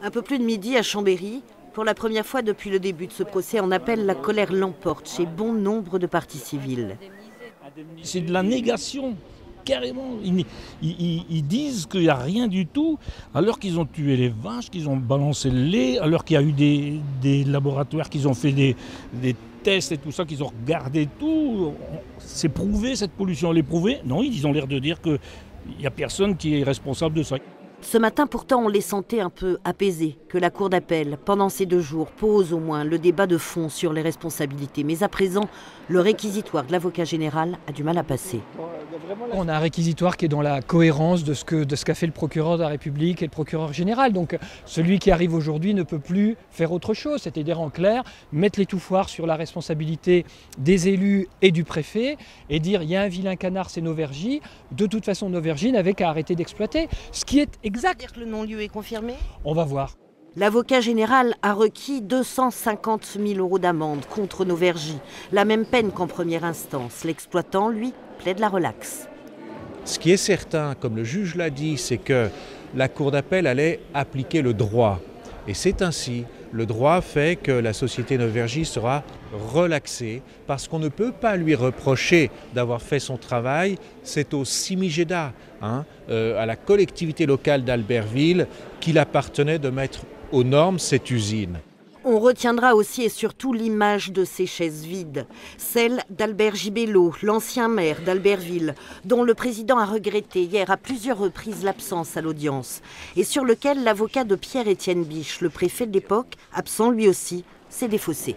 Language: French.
Un peu plus de midi à Chambéry, pour la première fois depuis le début de ce procès en appel, la colère l'emporte chez bon nombre de parties civiles. C'est de la négation, carrément. Ils disent qu'il n'y a rien du tout, alors qu'ils ont tué les vaches, qu'ils ont balancé le lait, alors qu'il y a eu des laboratoires qui ont fait des tests et tout ça, qu'ils ont regardé tout. C'est prouvé, cette pollution, elle est prouvée. Non, ils ont l'air de dire qu'il n'y a personne qui est responsable de ça. Ce matin, pourtant, on les sentait un peu apaisés, que la Cour d'appel, pendant ces 2 jours, pose au moins le débat de fond sur les responsabilités. Mais à présent, le réquisitoire de l'avocat général a du mal à passer. On a un réquisitoire qui est dans la cohérence de ce qu'a fait le procureur de la République et le procureur général. Donc celui qui arrive aujourd'hui ne peut plus faire autre chose, c'est-à-dire en clair, mettre l'étouffoir sur la responsabilité des élus et du préfet et dire il y a un vilain canard, c'est Nauvergy. De toute façon, Nauvergy n'avait qu'à arrêter d'exploiter. Ce qui est exact. C'est-à-dire que le non-lieu est confirmé ? On va voir. L'avocat général a requis 250 000 € d'amende contre Nauvergy, la même peine qu'en première instance. L'exploitant, lui, plaide la relaxe. Ce qui est certain, comme le juge l'a dit, c'est que la Cour d'appel allait appliquer le droit. Et c'est ainsi. Le droit fait que la société Nauvergy sera relaxée parce qu'on ne peut pas lui reprocher d'avoir fait son travail. C'est au Simigeda, à la collectivité locale d'Albertville, qu'il appartenait de mettre aux normes cette usine. On retiendra aussi et surtout l'image de ces chaises vides, celle d'Albert Gibelot, l'ancien maire d'Albertville, dont le président a regretté hier à plusieurs reprises l'absence à l'audience, et sur lequel l'avocat de Pierre-Étienne Biche, le préfet de l'époque, absent lui aussi, s'est défaussé.